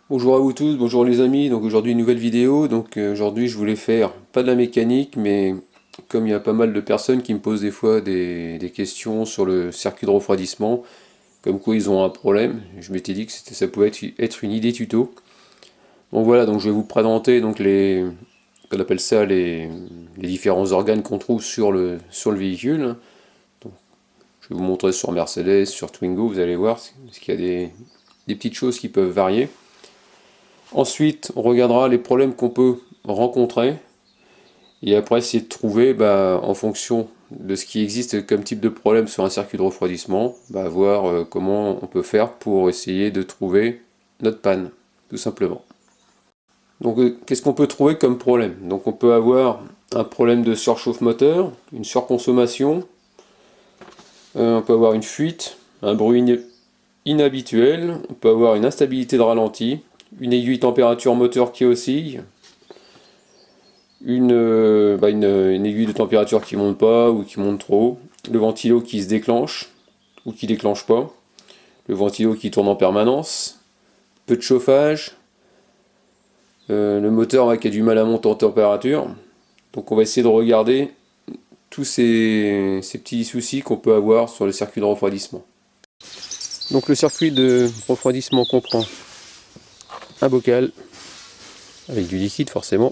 Bonjour à vous tous, bonjour les amis, donc aujourd'hui une nouvelle vidéo, aujourd'hui je voulais faire pas de la mécanique mais comme il y a pas mal de personnes qui me posent des fois des questions sur le circuit de refroidissement, comme quoi ils ont un problème, je m'étais dit que ça pouvait être une idée tuto. Donc voilà, donc je vais vous présenter donc qu'on appelle ça les différents organes qu'on trouve sur le véhicule. Donc, je vais vous montrer sur Mercedes, sur Twingo, vous allez voir, parce qu'il y a des petites choses qui peuvent varier. Ensuite, on regardera les problèmes qu'on peut rencontrer et après essayer de trouver, en fonction de ce qui existe comme type de problème sur un circuit de refroidissement, voir comment on peut faire pour essayer de trouver notre panne, tout simplement. Donc, qu'est-ce qu'on peut trouver comme problème? Donc, on peut avoir un problème de surchauffe moteur, une surconsommation, on peut avoir une fuite, un bruit inhabituel, on peut avoir une instabilité de ralenti, une aiguille température moteur qui oscille, une aiguille de température qui monte pas ou qui monte trop, le ventilo qui se déclenche ou qui déclenche pas, le ventilo qui tourne en permanence, peu de chauffage, le moteur qui a du mal à monter en température. Donc on va essayer de regarder tous ces petits soucis qu'on peut avoir sur le circuit de refroidissement. Donc le circuit de refroidissement comprend un bocal avec du liquide forcément,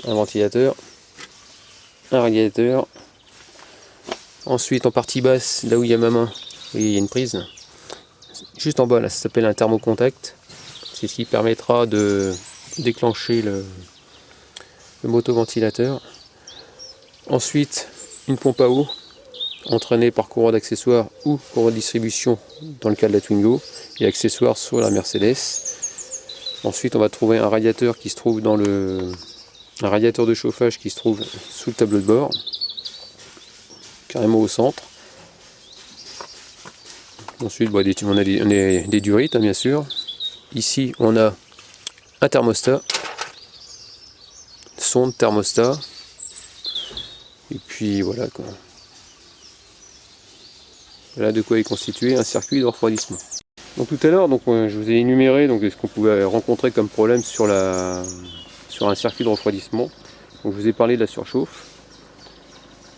un ventilateur, un radiateur. Ensuite, en partie basse, là où il y a ma main, il y a une prise. Juste en bas, là, ça s'appelle un thermocontact. C'est ce qui permettra de déclencher le motoventilateur. Ensuite, une pompe à eau entraînée par courroie d'accessoires ou courroie de distribution dans le cas de la Twingo et accessoires sur la Mercedes. Ensuite, on va trouver un radiateur qui se trouve un radiateur de chauffage qui se trouve sous le tableau de bord, carrément au centre. Ensuite, on a des durites, hein, bien sûr. Ici, on a un thermostat, sonde thermostat, et puis voilà quoi. Voilà de quoi est constitué un circuit de refroidissement. Donc tout à l'heure, je vous ai énuméré ce qu'on pouvait rencontrer comme problème sur un circuit de refroidissement. Donc je vous ai parlé de la surchauffe.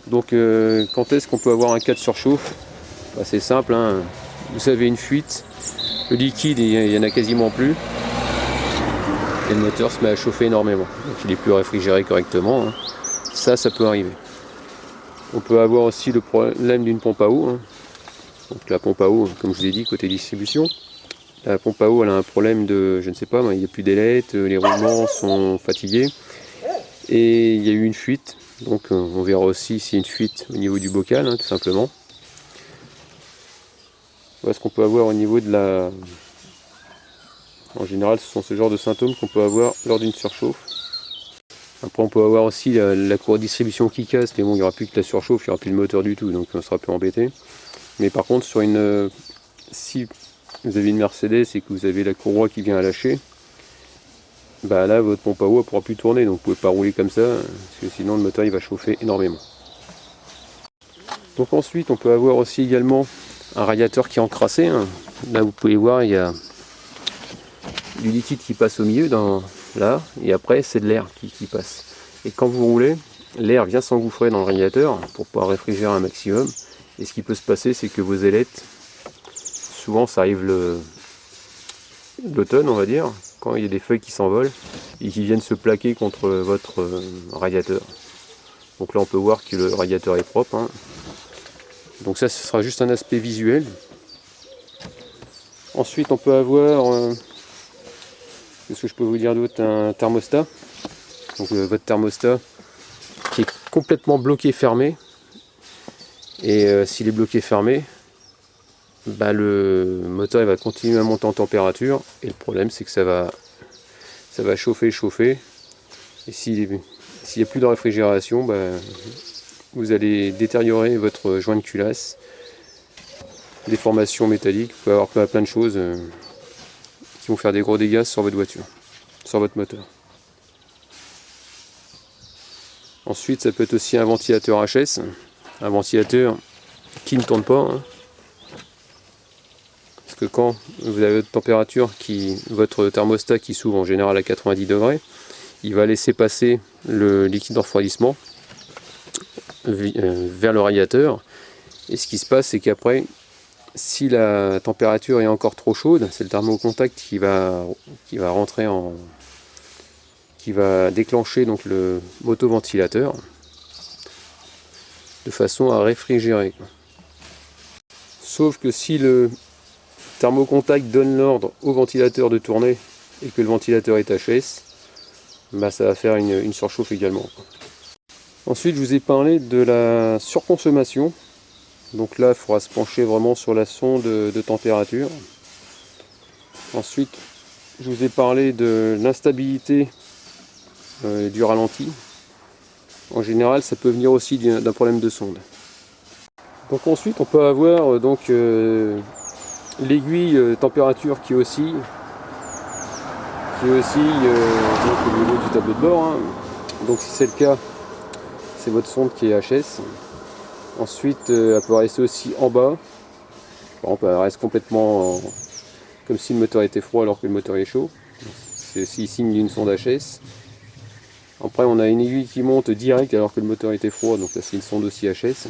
Donc quand est-ce qu'on peut avoir un cas de surchauffe? C'est simple, hein. Vous avez une fuite, le liquide il n'y en a quasiment plus, et le moteur se met à chauffer énormément. Donc il n'est plus réfrigéré correctement, hein. Ça peut arriver. On peut avoir aussi le problème d'une pompe à eau, hein. Donc la pompe à eau, comme je vous ai dit, côté distribution. La pompe à eau, elle a un problème de, je ne sais pas, il n'y a plus d'ailettes, les roulements sont fatigués. Et il y a eu une fuite. Donc on verra aussi s'il y a une fuite au niveau du bocal, hein, tout simplement. Voilà ce qu'on peut avoir au niveau de la... En général, ce sont ce genre de symptômes qu'on peut avoir lors d'une surchauffe. Après, on peut avoir aussi la courroie de distribution qui casse, mais bon, il n'y aura plus que la surchauffe, il n'y aura plus le moteur du tout, donc on sera peu embêté. Mais par contre, si vous avez une Mercedes et que vous avez la courroie qui vient à lâcher, là, votre pompe à eau ne pourra plus tourner, donc vous ne pouvez pas rouler comme ça, parce que sinon le moteur il va chauffer énormément. Donc ensuite, on peut avoir aussi également un radiateur qui est encrassé, hein. Là, vous pouvez voir, il y a du liquide qui passe au milieu, là, et après c'est de l'air qui passe. Et quand vous roulez, l'air vient s'engouffrer dans le radiateur pour pouvoir réfrigérer un maximum. Et ce qui peut se passer, c'est que vos ailettes, souvent ça arrive l'automne, on va dire, quand il y a des feuilles qui s'envolent et qui viennent se plaquer contre votre radiateur. Donc là, on peut voir que le radiateur est propre, hein. Donc ça, ce sera juste un aspect visuel. Ensuite, on peut avoir... Qu'est-ce que je peux vous dire d'autre? Un thermostat. Donc votre thermostat qui est complètement bloqué fermé. Et s'il est bloqué fermé, le moteur il va continuer à monter en température. Et le problème c'est que ça va chauffer. Et s'il n'y a plus de réfrigération, vous allez détériorer votre joint de culasse. Déformation métallique, vous pouvez avoir plein de choses qui vont faire des gros dégâts sur votre voiture, sur votre moteur. Ensuite, ça peut être aussi un ventilateur HS, un ventilateur qui ne tourne pas, hein. parce que quand vous avez votre température, votre thermostat qui s'ouvre en général à 90 degrés, il va laisser passer le liquide de refroidissement vers le radiateur. Et ce qui se passe, c'est qu'après, si la température est encore trop chaude, c'est le thermocontact qui va rentrer qui va déclencher donc le motoventilateur de façon à réfrigérer. Sauf que si le thermocontact donne l'ordre au ventilateur de tourner et que le ventilateur est HS, bah ça va faire une surchauffe également. Ensuite, je vous ai parlé de la surconsommation. Donc là, il faudra se pencher vraiment sur la sonde de température. Ensuite, je vous ai parlé de l'instabilité du ralenti. En général, ça peut venir aussi d'un problème de sonde. Donc ensuite, on peut avoir l'aiguille température qui oscille donc, au niveau du tableau de bord. Hein. Donc si c'est le cas, c'est votre sonde qui est HS. Ensuite, elle peut rester aussi en bas. Par exemple, elle reste complètement comme si le moteur était froid alors que le moteur est chaud. C'est aussi signe d'une sonde HS. Après, on a une aiguille qui monte direct alors que le moteur était froid, donc là c'est une sonde aussi HS.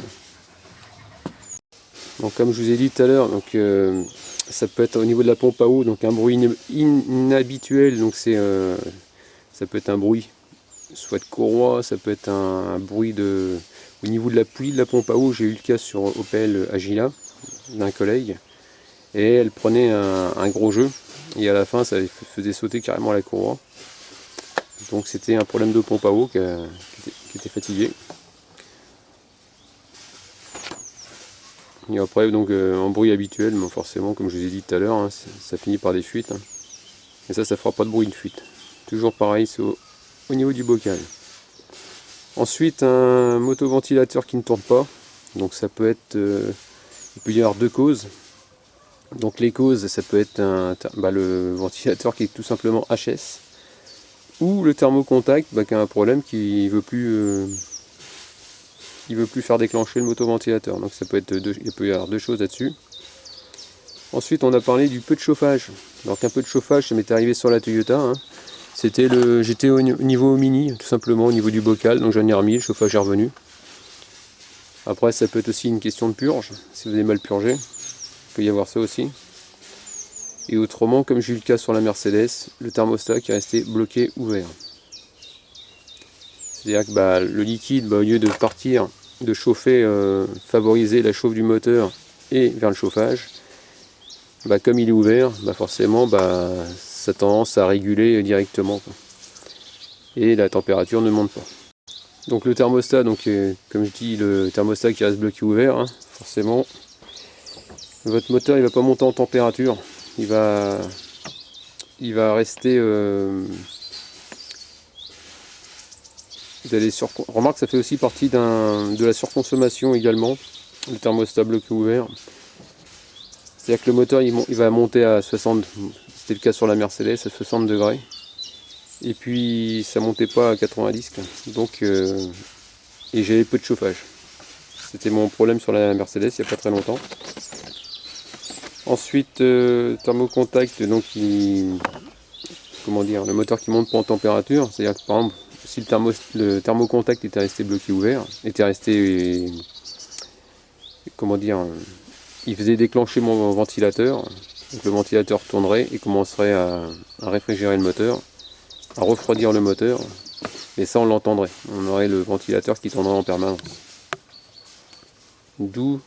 Donc comme je vous ai dit tout à l'heure, ça peut être au niveau de la pompe à eau, donc un bruit inhabituel, donc ça peut être un bruit soit de courroie, ça peut être un bruit au niveau de la poulie de la pompe à eau. J'ai eu le cas sur Opel Agila d'un collègue, et elle prenait un gros jeu, et à la fin ça faisait sauter carrément la courroie. Donc c'était un problème de pompe à eau qui était fatigué. Et après, donc en bruit habituel, mais forcément, comme je vous ai dit tout à l'heure, hein, ça finit par des fuites. Hein. Et ça fera pas de bruit de fuite. Toujours pareil, c'est au niveau du bocal. Ensuite, un motoventilateur qui ne tourne pas. Donc ça peut être, il peut y avoir deux causes. Donc les causes, ça peut être le ventilateur qui est tout simplement HS, ou le thermocontact qui a un problème qui veut plus faire déclencher le motoventilateur. Donc ça peut être il peut y avoir deux choses là-dessus. Ensuite, on a parlé du peu de chauffage. Donc un peu de chauffage, ça m'est arrivé sur la Toyota. Hein. J'étais au niveau mini, tout simplement au niveau du bocal, donc j'en ai remis, le chauffage est revenu. Après, ça peut être aussi une question de purge, si vous avez mal purgé, il peut y avoir ça aussi. Et autrement, comme j'ai eu le cas sur la Mercedes, le thermostat qui est resté bloqué ouvert. C'est-à-dire que le liquide, au lieu de partir, de chauffer, favoriser la chauffe du moteur et vers le chauffage, comme il est ouvert, forcément ça a tendance à réguler directement, quoi. Et la température ne monte pas. Donc le thermostat, comme je dis, le thermostat qui reste bloqué ouvert, hein, forcément, votre moteur il va pas monter en température, il va rester. Remarque, ça fait aussi partie de la surconsommation également, le thermostat bloqué ouvert. C'est-à-dire que le moteur il va monter à 60, c'était le cas sur la Mercedes, à 60 degrés. Et puis ça montait pas à 90, donc et j'avais peu de chauffage. C'était mon problème sur la Mercedes il n'y a pas très longtemps. Ensuite, thermocontact, donc le moteur qui monte pas en température, c'est-à-dire que par exemple, si le thermocontact était resté bloqué ouvert, il faisait déclencher mon ventilateur, donc le ventilateur tournerait et commencerait à réfrigérer le moteur, à refroidir le moteur, et ça on l'entendrait, on aurait le ventilateur qui tournerait en permanence. D'où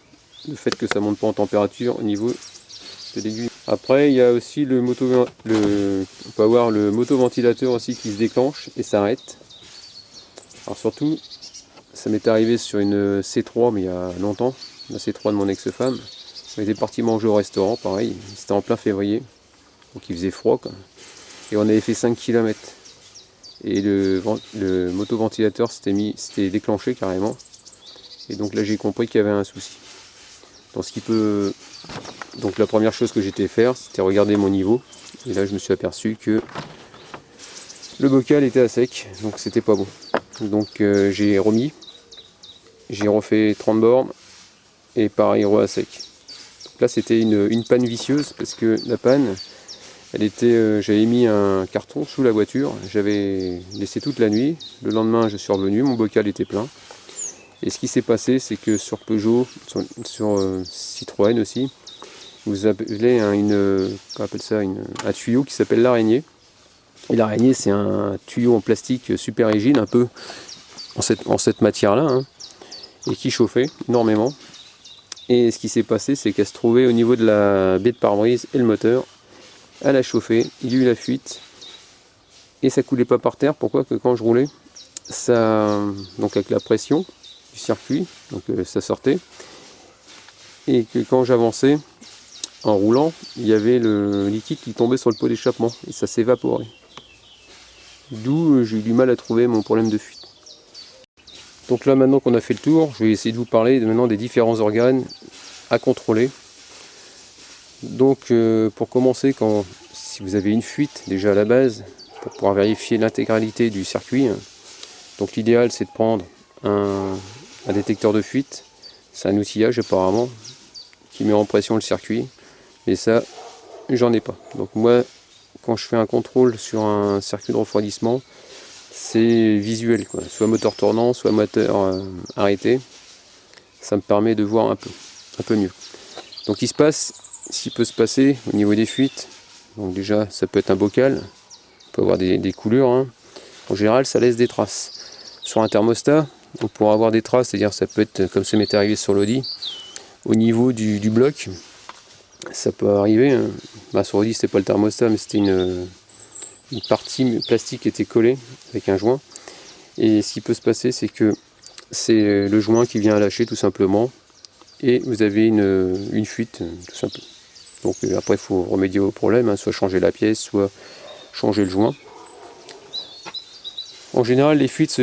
le fait que ça monte pas en température au niveau de l'aiguille. Après il y a aussi on peut avoir le motoventilateur aussi qui se déclenche et s'arrête. Alors surtout, ça m'est arrivé sur une C3, mais il y a longtemps, la C3 de mon ex-femme. On était parti manger au restaurant, pareil, c'était en plein février, donc il faisait froid, quoi. Et on avait fait 5 km. Et le motoventilateur s'était déclenché carrément. Et donc là j'ai compris qu'il y avait un souci. Donc la première chose que j'étais faire, c'était regarder mon niveau. Et là je me suis aperçu que le bocal était à sec, donc c'était pas bon. Donc j'ai refait 30 bornes et pareil à sec. Là c'était une panne vicieuse, parce que la panne, elle était, j'avais mis un carton sous la voiture, j'avais laissé toute la nuit, le lendemain je suis revenu, mon bocal était plein. Et ce qui s'est passé, c'est que sur Peugeot, sur Citroën aussi, vous avez on appelle ça un tuyau qui s'appelle l'araignée. Et l'araignée, c'est un tuyau en plastique super rigide, un peu en cette matière-là, hein, et qui chauffait énormément. Et ce qui s'est passé, c'est qu'elle se trouvait au niveau de la baie de pare-brise et le moteur. Elle a chauffé, il y a eu la fuite, et ça coulait pas par terre. Pourquoi? Que quand je roulais, ça, donc avec la pression du circuit, donc ça sortait, et que quand j'avançais en roulant, il y avait le liquide qui tombait sur le pot d'échappement, et ça s'évaporait. D'où j'ai eu du mal à trouver mon problème de fuite. Donc là, maintenant qu'on a fait le tour, je vais essayer de vous parler maintenant des différents organes à contrôler. Donc pour commencer, si vous avez une fuite déjà à la base, pour pouvoir vérifier l'intégralité du circuit, donc l'idéal c'est de prendre un détecteur de fuite. C'est un outillage apparemment qui met en pression le circuit, et ça j'en ai pas. Donc moi, quand je fais un contrôle sur un circuit de refroidissement, c'est visuel, quoi. Soit moteur tournant, soit moteur arrêté. Ça me permet de voir un peu mieux. Donc s'il peut se passer au niveau des fuites, donc déjà ça peut être un bocal, on peut avoir des coulures, hein. En général ça laisse des traces. Sur un thermostat, on pourra avoir des traces, c'est-à-dire ça peut être, comme ça m'est arrivé sur l'Audi, au niveau du bloc, ça peut arriver, hein. Bah, sur l'Audi c'était pas le thermostat, mais c'était une partie plastique qui était collée avec un joint. Et ce qui peut se passer, c'est que c'est le joint qui vient à lâcher tout simplement, et vous avez une fuite tout simplement. Donc après il faut remédier au problème, hein, soit changer la pièce, soit changer le joint. En général les fuites,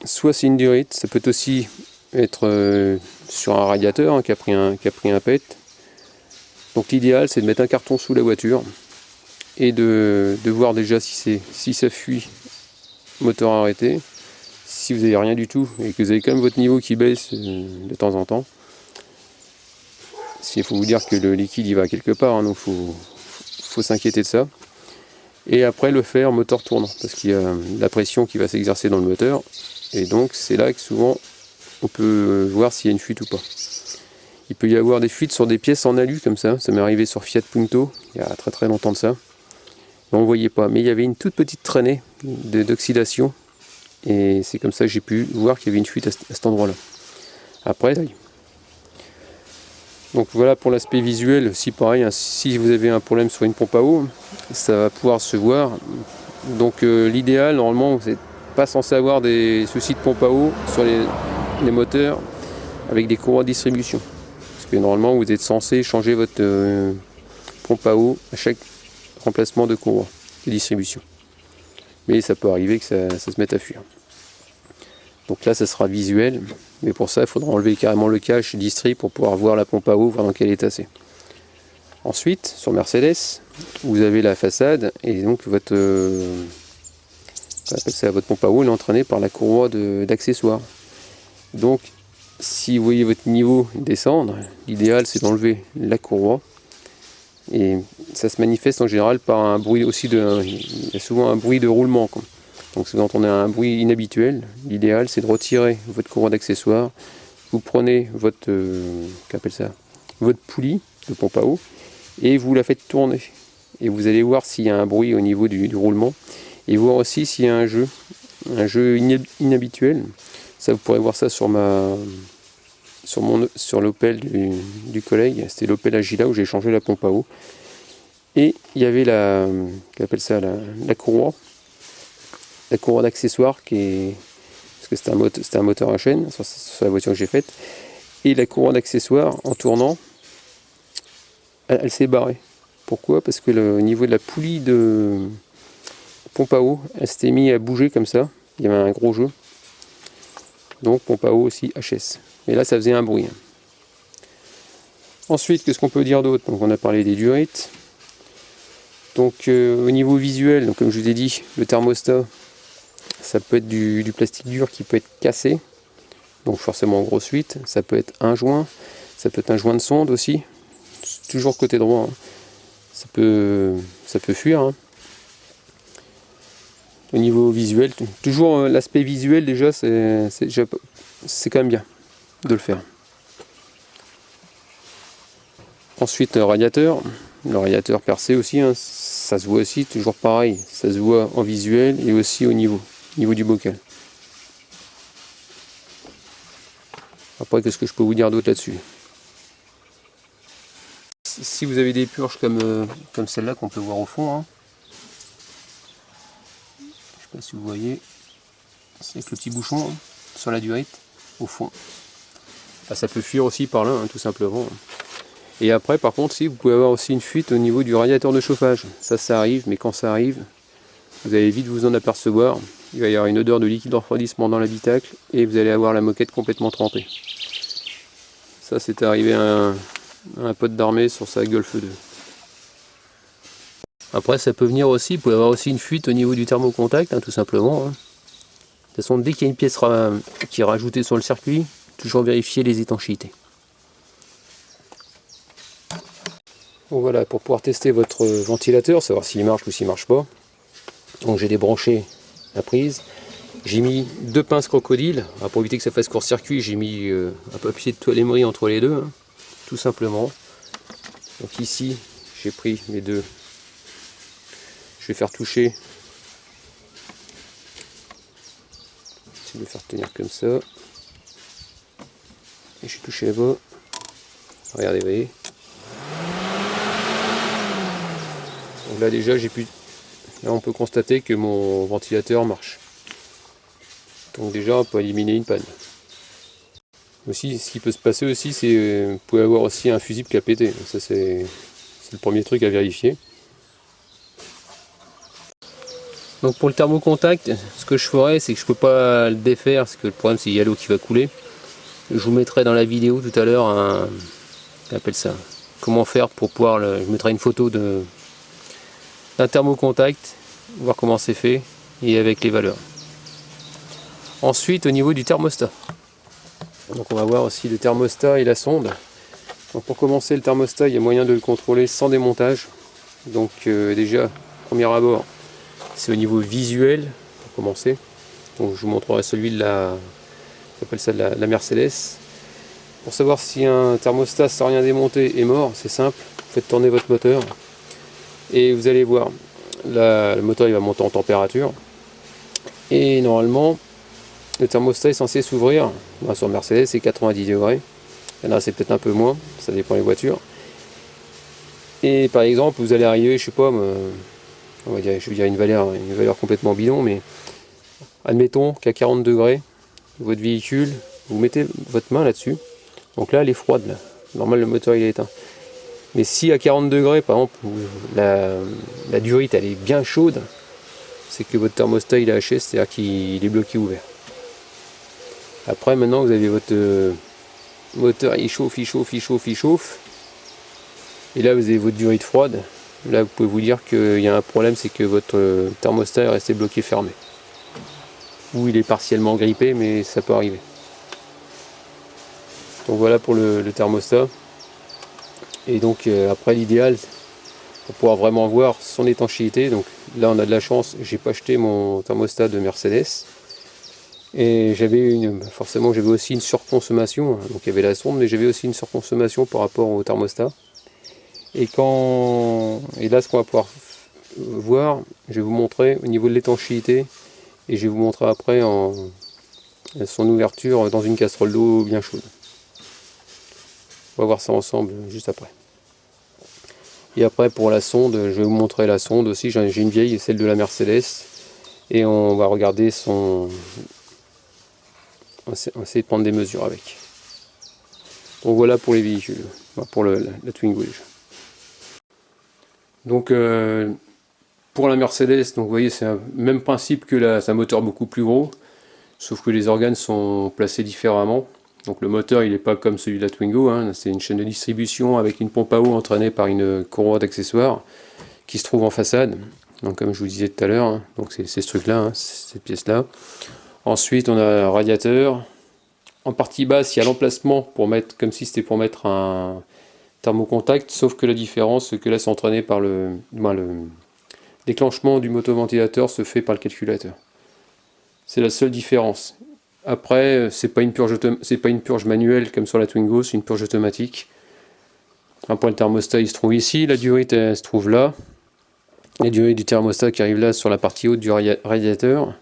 soit c'est une durite, ça peut aussi être sur un radiateur, hein, qui a pris un pet. Donc l'idéal c'est de mettre un carton sous la voiture et de voir déjà si ça fuit moteur arrêté. Si vous n'avez rien du tout et que vous avez quand même votre niveau qui baisse de temps en temps, il faut vous dire que le liquide il va quelque part, hein, donc faut s'inquiéter de ça. Et après le faire moteur tournant, parce qu'il y a la pression qui va s'exercer dans le moteur, et donc c'est là que souvent on peut voir s'il y a une fuite ou pas. Il peut y avoir des fuites sur des pièces en alu comme ça m'est arrivé sur Fiat Punto il y a très très longtemps de ça. On ne voyait pas, mais il y avait une toute petite traînée d'oxydation, et c'est comme ça que j'ai pu voir qu'il y avait une fuite à cet endroit-là. Après, donc voilà pour l'aspect visuel, aussi pareil, hein, si vous avez un problème sur une pompe à eau, ça va pouvoir se voir. Donc l'idéal, normalement, vous n'êtes pas censé avoir des soucis de pompe à eau sur les moteurs avec des courroies de distribution. Parce que normalement, vous êtes censé changer votre pompe à eau à chaque remplacement de courroie de distribution. Mais ça peut arriver que ça se mette à fuir. Donc là ça sera visuel, mais pour ça il faudra enlever carrément le cache distri pour pouvoir voir la pompe à eau, voir dans quel état c'est. Ensuite, sur Mercedes, vous avez la façade, et donc votre pompe à eau est entraînée par la courroie d'accessoires. Donc si vous voyez votre niveau descendre, l'idéal c'est d'enlever la courroie. Et ça se manifeste en général par un bruit aussi il y a souvent un bruit de roulement, quoi. Donc si vous entendez un bruit inhabituel, l'idéal c'est de retirer votre courroie d'accessoires. Vous prenez votre poulie de pompe à eau et vous la faites tourner. Et vous allez voir s'il y a un bruit au niveau du roulement, et voir aussi s'il y a un jeu inhabituel. Ça, vous pourrez voir ça sur l'Opel du collègue. C'était l'Opel Agila où j'ai changé la pompe à eau. Et il y avait la courroie d'accessoires parce que c'était un moteur à chaîne sur la voiture que j'ai faite. Et la courroie d'accessoires, en tournant, elle s'est barrée. Pourquoi? Parce que au niveau de la poulie de pompe à eau, elle s'était mise à bouger comme ça. Il y avait un gros jeu. Donc pompe à eau aussi HS. Mais là ça faisait un bruit. Ensuite, qu'est-ce qu'on peut dire d'autre? Donc on a parlé des durites. Donc au niveau visuel, donc comme je vous ai dit, le thermostat, ça peut être du plastique dur qui peut être cassé. Donc forcément en grosse fuite. Ça peut être un joint. Ça peut être un joint de sonde aussi, toujours côté droit, hein. Ça peut fuir, hein. Au niveau visuel, toujours l'aspect visuel déjà, c'est quand même bien de le faire. Ensuite, le radiateur percé aussi, hein, ça se voit aussi, toujours pareil, ça se voit en visuel et aussi au niveau du bocal. Après, qu'est-ce que je peux vous dire d'autre là-dessus? Si vous avez des purges comme celle-là qu'on peut voir au fond, hein, je sais pas si vous voyez, c'est avec le petit bouchon hein, sur la durite au fond. Ah, ça peut fuir aussi par là, hein, tout simplement. Et après, par contre, si vous pouvez avoir aussi une fuite au niveau du radiateur de chauffage. Ça arrive, mais quand ça arrive, vous allez vite vous en apercevoir. Il va y avoir une odeur de liquide de refroidissement dans l'habitacle et vous allez avoir la moquette complètement trempée. Ça, c'est arrivé à un pote d'armée sur sa Golf 2. Après, ça peut venir aussi, vous pouvez avoir aussi une fuite au niveau du thermocontact, hein, tout simplement. Hein. De toute façon, dès qu'il y a une pièce qui est rajoutée sur le circuit, toujours vérifier les étanchéités. Donc voilà, pour pouvoir tester votre ventilateur, savoir s'il marche ou s'il marche pas. Donc j'ai débranché la prise. J'ai mis 2 pinces crocodile. Alors pour éviter que ça fasse court-circuit, j'ai mis un papier de toilet entre les deux, hein, tout simplement. Donc ici, j'ai pris mes deux. Je vais faire toucher. Je vais faire tenir comme ça. Et je vais toucher là-bas. Regardez, vous voyez. Donc là déjà là on peut constater que mon ventilateur marche. Donc déjà on peut éliminer une panne. Aussi ce qui peut se passer aussi c'est vous pouvez avoir aussi un fusible qui a pété. Ça c'est le premier truc à vérifier. Donc pour le thermocontact, ce que je ferai c'est que je peux pas le défaire parce que le problème c'est qu'il y a l'eau qui va couler. Je vous mettrai dans la vidéo tout à l'heure on appelle ça comment faire pour pouvoir je mettrai une photo d'un thermocontact, voir comment c'est fait et avec les valeurs. Ensuite au niveau du thermostat. Donc on va voir aussi le thermostat et la sonde. Donc pour commencer le thermostat, il y a moyen de le contrôler sans démontage. Donc déjà, premier abord, c'est au niveau visuel pour commencer. Donc je vous montrerai celui de la Mercedes. Pour savoir si un thermostat sans rien démonter est mort, c'est simple, vous faites tourner votre moteur et vous allez voir, là, le moteur il va monter en température et normalement le thermostat est censé s'ouvrir. Sur Mercedes c'est 90 degrés, il y en a c'est peut-être un peu moins, ça dépend des voitures. Et par exemple vous allez arriver, je sais pas, on va dire, je vais dire une valeur complètement bidon, mais admettons qu'à 40 degrés, votre véhicule, vous mettez votre main là-dessus, donc là elle est froide, là. Normal le moteur il est éteint. Mais si à 40 degrés, par exemple, la durite elle est bien chaude, c'est que votre thermostat il est haché, c'est-à-dire qu'il est bloqué ouvert. Après maintenant vous avez votre moteur, il chauffe. Et là vous avez votre durite froide. Là vous pouvez vous dire qu'il y a un problème, c'est que votre thermostat est resté bloqué fermé. Ou il est partiellement grippé, mais ça peut arriver. Donc voilà pour le thermostat. Et donc après l'idéal, pour pouvoir vraiment voir son étanchéité, donc là on a de la chance, j'ai pas acheté mon thermostat de Mercedes. Et forcément j'avais aussi une surconsommation, donc il y avait la sonde, mais j'avais aussi une surconsommation par rapport au thermostat. Et là ce qu'on va pouvoir voir, je vais vous montrer au niveau de l'étanchéité, et je vais vous montrer après son ouverture dans une casserole d'eau bien chaude. On va voir ça ensemble juste après. Et après pour la sonde, je vais vous montrer la sonde aussi, j'ai une vieille, celle de la Mercedes, et on va regarder on va essayer de prendre des mesures avec. Donc voilà pour les véhicules, pour la Twingo déjà. Donc pour la Mercedes, donc vous voyez c'est le même principe que c'est un moteur beaucoup plus gros, sauf que les organes sont placés différemment. Donc le moteur il n'est pas comme celui de la Twingo, hein. C'est une chaîne de distribution avec une pompe à eau entraînée par une courroie d'accessoires qui se trouve en façade. Donc comme je vous disais tout à l'heure, hein. Donc c'est ce truc là, hein, cette pièce là. Ensuite on a un radiateur, en partie basse, il y a l'emplacement pour mettre, comme si c'était pour mettre un thermocontact, sauf que la différence, c'est que là c'est entraîné par le déclenchement du motoventilateur se fait par le calculateur. C'est la seule différence. Après, c'est pas une purge manuelle comme sur la Twingo, c'est une purge automatique. Un point de thermostat il se trouve ici, la durite elle se trouve là. La durite du thermostat qui arrive là sur la partie haute du radiateur.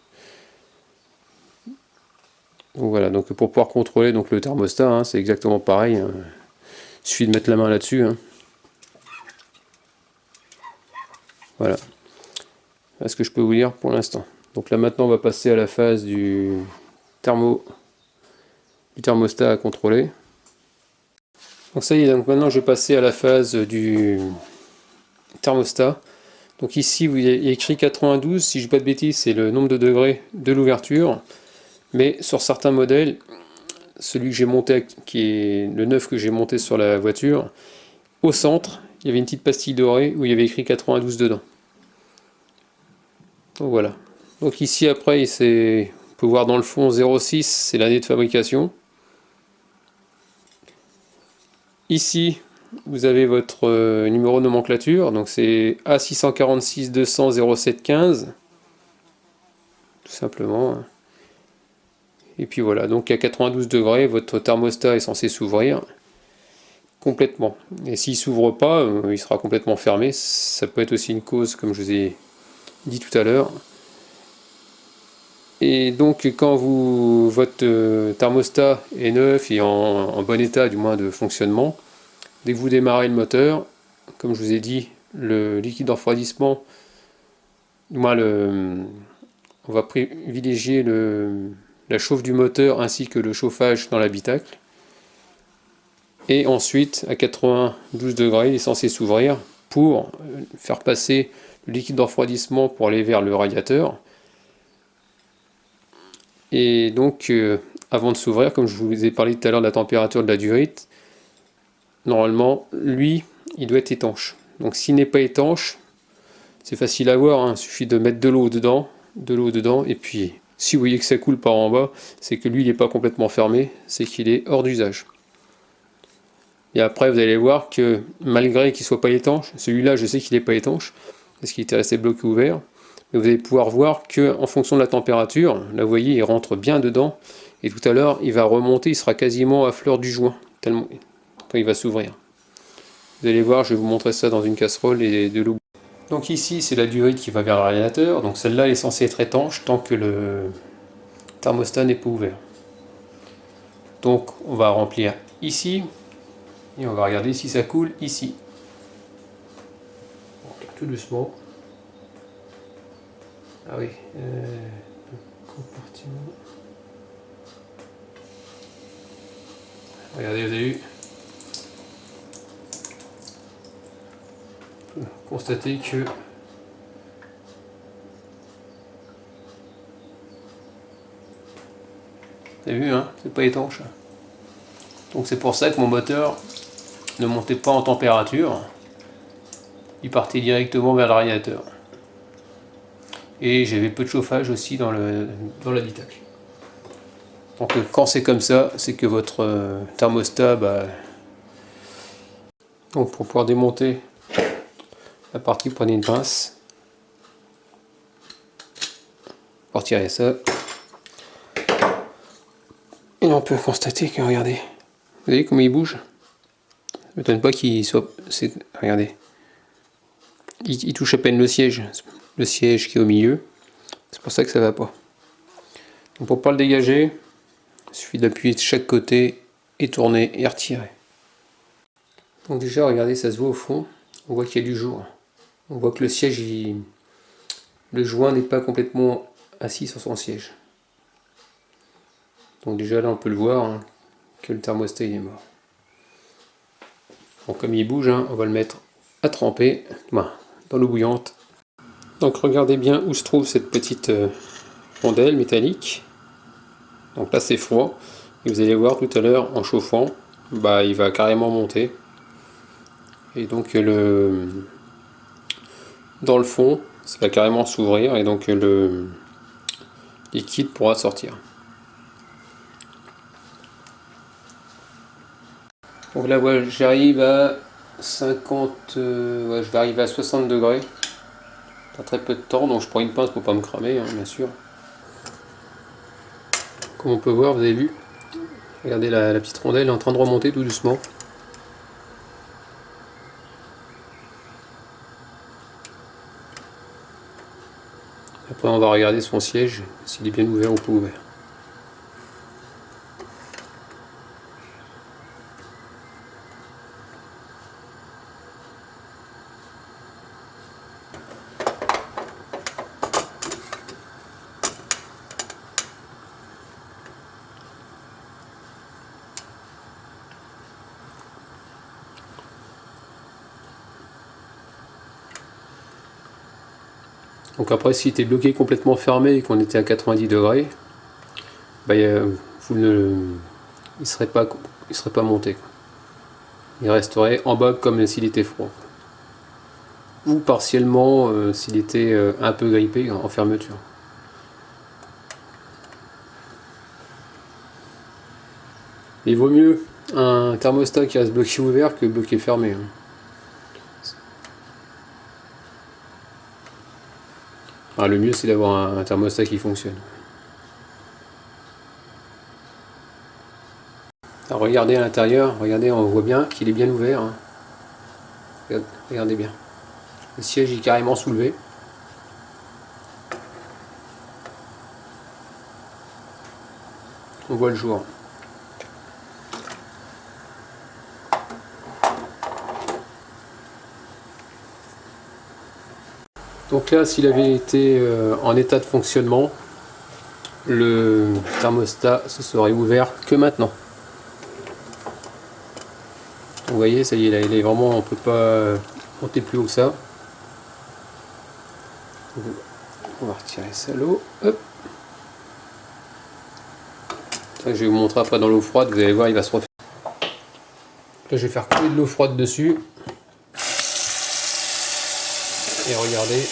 Donc voilà, donc pour pouvoir contrôler donc le thermostat, hein, c'est exactement pareil. Hein. Il suffit de mettre la main là-dessus. Hein. Voilà. Voilà ce que je peux vous dire pour l'instant. Donc là maintenant on va passer à la phase du thermostat à contrôler. Donc ça y est, donc maintenant je vais passer à la phase du thermostat. Donc ici il y a écrit 92, si je ne dis pas de bêtises c'est le nombre de degrés de l'ouverture. Mais sur certains modèles, celui que j'ai monté, qui est le 9 que j'ai monté sur la voiture, au centre, il y avait une petite pastille dorée où il y avait écrit 92 dedans. Donc voilà. Donc ici après, on peut voir dans le fond 06, c'est l'année de fabrication. Ici, vous avez votre numéro de nomenclature, donc c'est A646 200 07 15, tout simplement. Et puis voilà, donc à 92 degrés, votre thermostat est censé s'ouvrir complètement. Et s'il ne s'ouvre pas, il sera complètement fermé. Ça peut être aussi une cause, comme je vous ai dit tout à l'heure. Et donc quand votre thermostat est neuf et en bon état du moins de fonctionnement, dès que vous démarrez le moteur, comme je vous ai dit, le liquide de refroidissement, du moins on va privilégier la chauffe du moteur ainsi que le chauffage dans l'habitacle. Et ensuite, à 92 degrés, il est censé s'ouvrir pour faire passer le liquide de refroidissement pour aller vers le radiateur. Et donc, avant de s'ouvrir, comme je vous ai parlé tout à l'heure de la température de la durite, normalement, lui, il doit être étanche. Donc s'il n'est pas étanche, c'est facile à voir, hein, il suffit de mettre de l'eau dedans, et puis si vous voyez que ça coule par en bas, c'est que lui, il n'est pas complètement fermé, c'est qu'il est hors d'usage. Et après, vous allez voir que malgré qu'il ne soit pas étanche, celui-là, je sais qu'il n'est pas étanche, parce qu'il était resté bloqué ouvert, mais vous allez pouvoir voir qu'en fonction de la température, là vous voyez, il rentre bien dedans, et tout à l'heure, il va remonter, il sera quasiment à fleur du joint, tellement quand il va s'ouvrir. Vous allez voir, je vais vous montrer ça dans une casserole et de l'eau. Donc ici, c'est la durite qui va vers le radiateur, donc celle-là est censée être étanche tant que le thermostat n'est pas ouvert. Donc on va remplir ici, et on va regarder si ça coule ici. Tout doucement. Ah oui, compartiment. Regardez, vous avez vu. On peut constater que vous avez vu, hein, c'est pas étanche. Donc c'est pour ça que mon moteur ne montait pas en température. Il partait directement vers le radiateur. Et j'avais peu de chauffage aussi dans l'habitacle. Donc quand c'est comme ça, c'est que votre thermostat, donc pour pouvoir démonter la partie, prenez une pince pour tirer ça. Et on peut constater que, regardez, vous voyez comment il bouge. Ça ne m'étonne pas qu'il soit... Regardez. Il touche à peine le siège qui est au milieu. C'est pour ça que ça va pas. Donc pour ne pas le dégager, il suffit d'appuyer de chaque côté et tourner et retirer. Donc déjà, regardez, ça se voit au fond. On voit qu'il y a du jour. On voit que le siège, le joint n'est pas complètement assis sur son siège. Donc déjà là, on peut le voir, hein, que le thermostat il est mort. Bon, comme il bouge, hein, on va le mettre à tremper dans l'eau bouillante. Donc regardez bien où se trouve cette petite rondelle métallique. Donc là c'est froid. Et vous allez voir tout à l'heure en chauffant, il va carrément monter. Et donc dans le fond, ça va carrément s'ouvrir et donc le liquide pourra sortir. Donc là, ouais, j'arrive à 50, ouais, je vais arriver à 60 degrés. Dans très peu de temps, donc je prends une pince pour pas me cramer, hein, bien sûr. Comme on peut voir, vous avez vu, regardez la petite rondelle est en train de remonter tout doucement. Après, on va regarder son siège, s'il est bien ouvert ou pas ouvert. Donc après, s'il était bloqué complètement fermé et qu'on était à 90 degrés, bah, vous ne, il serait pas monté, quoi. Il resterait en bas comme s'il était froid. Ou partiellement s'il était un peu grippé en fermeture. Il vaut mieux un thermostat qui reste bloqué ouvert que bloqué fermé, hein. Ah, le mieux c'est d'avoir un thermostat qui fonctionne. Alors, regardez à l'intérieur, regardez, on voit bien qu'il est bien ouvert, hein. Regardez bien. Le siège est carrément soulevé. On voit le jour. Donc là, s'il avait été en état de fonctionnement, le thermostat se serait ouvert que maintenant. Vous voyez, ça y est, là, il est vraiment, on peut pas monter plus haut que ça. On va retirer ça l'eau. Hop. Ça, je vais vous montrer après dans l'eau froide, vous allez voir, il va se refaire. Là, je vais faire couler de l'eau froide dessus. Et regardez.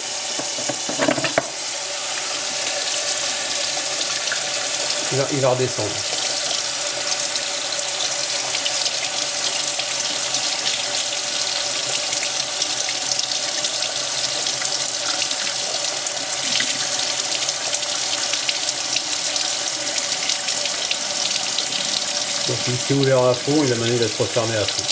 Il va redescendre. Donc il s'est ouvert à fond, il a demandé d'être refermé à fond.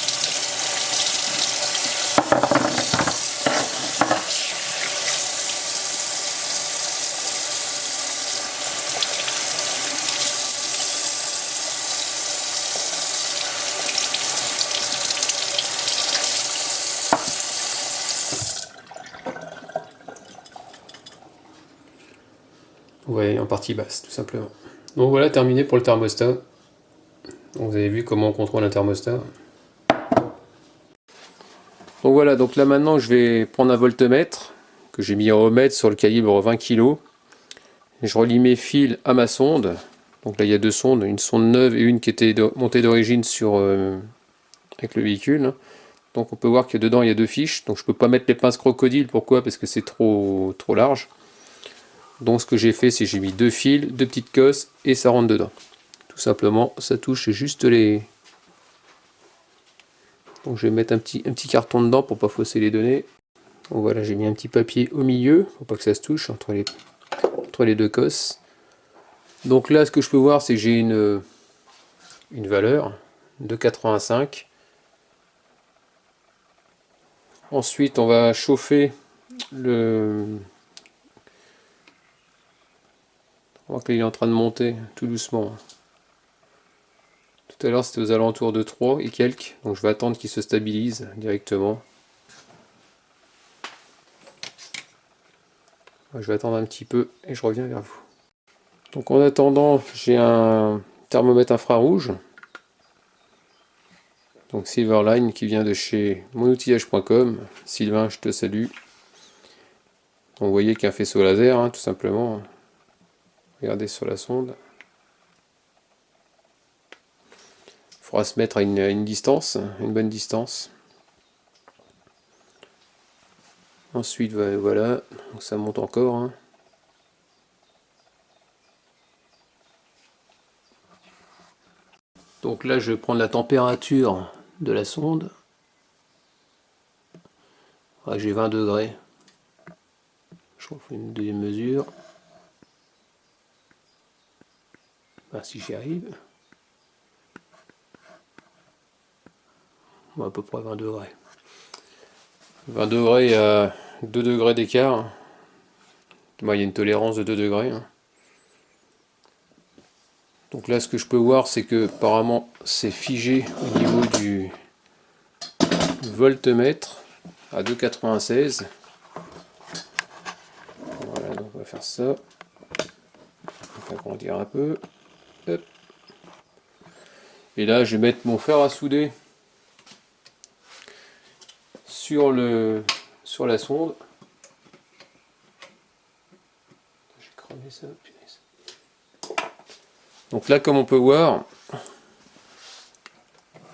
Ouais, en partie basse, tout simplement. Donc voilà, terminé pour le thermostat. Donc vous avez vu comment on contrôle un thermostat. Donc voilà, donc là maintenant je vais prendre un voltmètre que j'ai mis en ohmètre sur le calibre 20 kg. Je relie mes fils à ma sonde. Donc là il y a deux sondes, une sonde neuve et une qui était montée d'origine sur avec le véhicule. Donc on peut voir que dedans il y a deux fiches. Donc je peux pas mettre les pinces crocodile. Pourquoi? Parce que c'est trop large. Donc ce que j'ai fait, c'est j'ai mis deux fils, deux petites cosses et ça rentre dedans. Tout simplement, ça touche juste les... Donc je vais mettre un petit carton dedans pour pas fausser les données. Donc voilà, j'ai mis un petit papier au milieu pour pas que ça se touche entre les deux cosses. Donc là, ce que je peux voir, c'est que j'ai une valeur de 85. Ensuite, on va chauffer le... On voit qu'il est en train de monter tout doucement. Tout à l'heure, c'était aux alentours de 3 et quelques. Donc je vais attendre qu'il se stabilise directement. Je vais attendre un petit peu et je reviens vers vous. Donc en attendant, j'ai un thermomètre infrarouge. Donc Silverline qui vient de chez monoutillage.com. Sylvain, je te salue. Donc, vous voyez qu'il y a un faisceau laser, hein, tout simplement. Regardez sur la sonde. Il faudra se mettre à une distance, une bonne distance. Ensuite, voilà, donc ça monte encore, hein. Donc là, je vais prendre la température de la sonde. Ouais, j'ai 20 degrés. Je refais une deuxième mesure. Ah, si j'y arrive. Ouais, à peu près 20 degrés. 20 degrés à 2 degrés d'écart. Moi, il y a une tolérance de 2 degrés. Donc là, ce que je peux voir, c'est que apparemment c'est figé au niveau du voltmètre à 2,96. Voilà, donc on va faire ça. On va agrandir un peu. Hop. Et là, je vais mettre mon fer à souder sur la sonde. J'ai cramé ça, punaise. Donc là, comme on peut voir,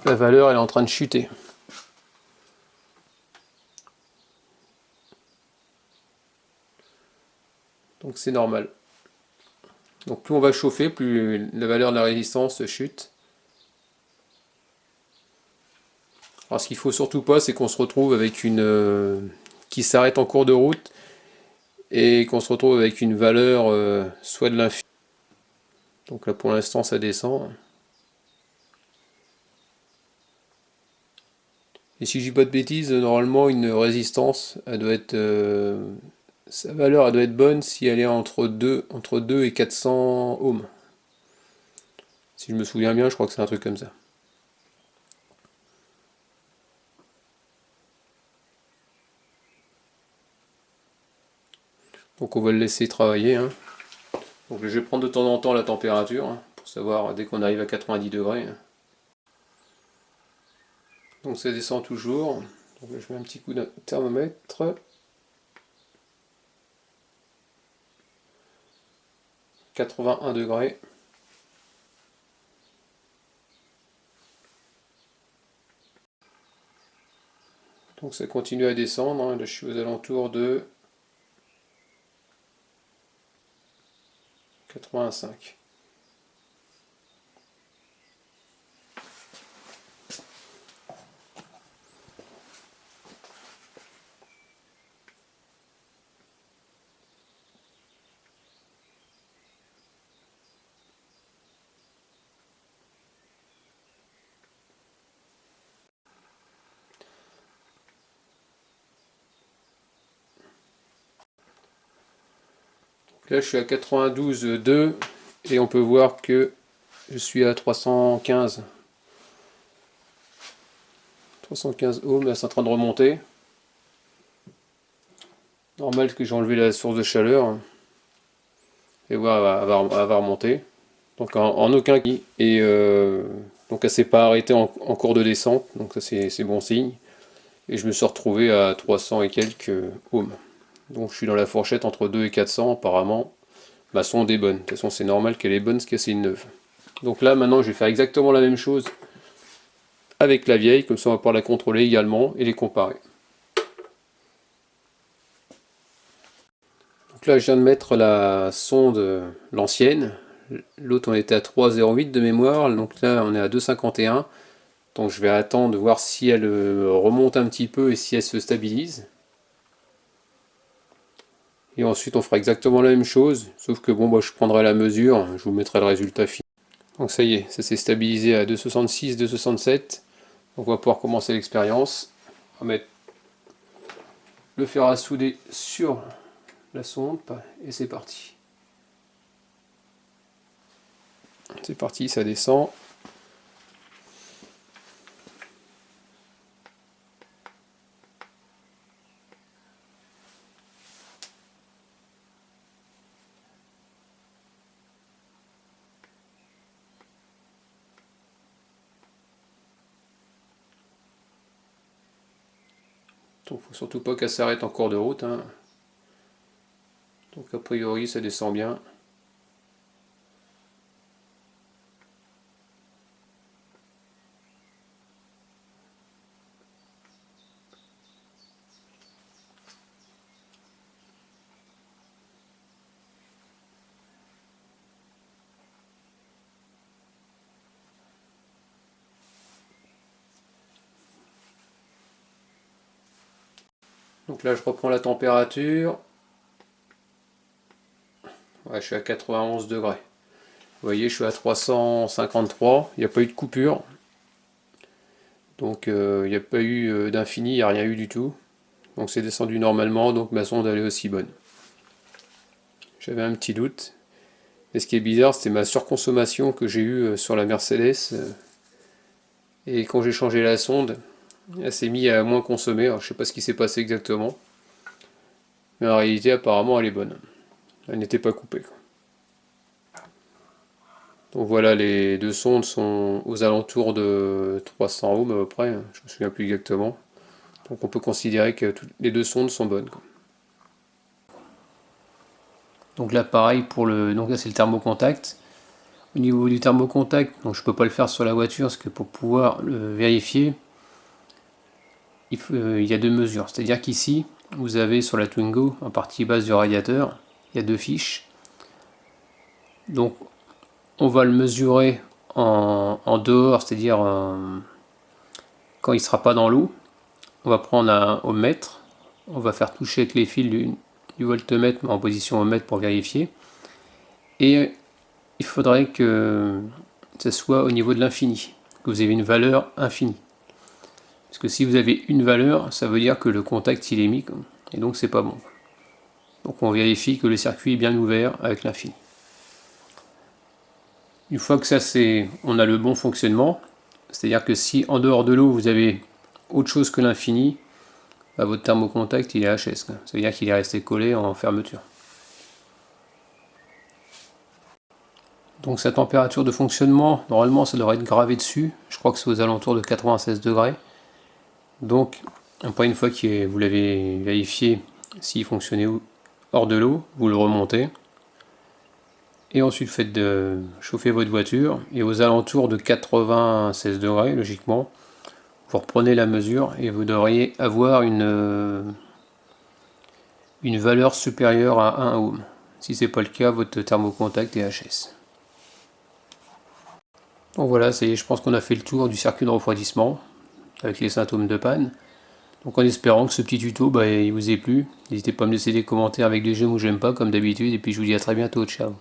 la valeur elle est en train de chuter. Donc c'est normal. Donc plus on va chauffer, plus la valeur de la résistance chute. Alors ce qu'il faut surtout pas, c'est qu'on se retrouve avec une qui s'arrête en cours de route et qu'on se retrouve avec une valeur soit de l'infini. Donc là pour l'instant ça descend. Et si je dis pas de bêtises, normalement une résistance, elle doit être sa valeur elle doit être bonne si elle est entre 2 et 400 ohms. Si je me souviens bien, je crois que c'est un truc comme ça. Donc on va le laisser travailler. Donc je vais prendre de temps en temps la température pour savoir dès qu'on arrive à 90 degrés. Donc ça descend toujours. Donc là, je mets un petit coup de thermomètre. 81 degrés. Donc ça continue à descendre. Là je suis aux alentours de 85. Là je suis à 92,2 et on peut voir que je suis à 315. 315 ohms, là c'est en train de remonter. Normal que j'ai enlevé la source de chaleur. Et voilà, elle va remonter. Donc en aucun cas. Et donc elle s'est pas arrêtée en cours de descente, donc ça c'est bon signe. Et je me suis retrouvé à 300 et quelques ohms. Donc je suis dans la fourchette entre 2 et 400 apparemment. Ma sonde est bonne. De toute façon c'est normal qu'elle est bonne parce que c'est une neuve. Donc là maintenant je vais faire exactement la même chose avec la vieille, comme ça on va pouvoir la contrôler également et les comparer. Donc là je viens de mettre la sonde, l'ancienne. L'autre on était à 3,08 de mémoire, donc là on est à 2,51. Donc je vais attendre de voir si elle remonte un petit peu et si elle se stabilise. Et ensuite on fera exactement la même chose, sauf que bon, moi je prendrai la mesure, je vous mettrai le résultat final. Donc ça y est, ça s'est stabilisé à 2,66, 2,67. Donc on va pouvoir commencer l'expérience. On va mettre le fer à souder sur la sonde et c'est parti. C'est parti, ça descend. Donc faut surtout pas qu'elle s'arrête en cours de route. Donc a priori ça descend bien. Donc là je reprends la température. Ouais, je suis à 91 degrés. Vous voyez, je suis à 353, il n'y a pas eu de coupure. Donc il n'y a pas eu d'infini, il n'y a rien eu du tout. Donc c'est descendu normalement, donc ma sonde elle est aussi bonne. J'avais un petit doute. Et ce qui est bizarre, c'était ma surconsommation que j'ai eue sur la Mercedes. Et quand j'ai changé la sonde, elle s'est mise à moins consommer. Alors, je sais pas ce qui s'est passé exactement. Mais en réalité, apparemment, elle est bonne. Elle n'était pas coupée. Donc voilà, les deux sondes sont aux alentours de 300 ohms à peu près. Je me souviens plus exactement. Donc on peut considérer que les deux sondes sont bonnes. Donc là, pareil pour le. Donc là, c'est le thermocontact. Au niveau du thermocontact, donc je peux pas le faire sur la voiture parce que pour pouvoir le vérifier, il y a deux mesures. C'est-à-dire qu'ici, vous avez sur la Twingo, en partie basse du radiateur, il y a deux fiches. Donc on va le mesurer en dehors, c'est-à-dire quand il ne sera pas dans l'eau. On va prendre un ohmmètre, on va faire toucher avec les fils du voltmètre en position ohmmètre pour vérifier. Et il faudrait que ce soit au niveau de l'infini, que vous avez une valeur infinie. Parce que si vous avez une valeur, ça veut dire que le contact il est mis, et donc c'est pas bon. Donc on vérifie que le circuit est bien ouvert avec l'infini. Une fois que ça c'est, on a le bon fonctionnement, c'est-à-dire que si en dehors de l'eau vous avez autre chose que l'infini, bah, votre thermocontact il est HS, ça veut dire qu'il est resté collé en fermeture. Donc sa température de fonctionnement, normalement ça devrait être gravé dessus, je crois que c'est aux alentours de 96 degrés. Donc après une fois que vous l'avez vérifié s'il fonctionnait hors de l'eau, vous le remontez. Et ensuite faites de chauffer votre voiture et aux alentours de 96 degrés logiquement, vous reprenez la mesure et vous devriez avoir une valeur supérieure à 1 ohm. Si ce n'est pas le cas, votre thermocontact est HS. Donc voilà, ça y est, je pense qu'on a fait le tour du circuit de refroidissement avec les symptômes de panne. Donc en espérant que ce petit tuto il vous ait plu. N'hésitez pas à me laisser des commentaires avec des j'aime ou j'aime pas comme d'habitude et puis je vous dis à très bientôt, ciao.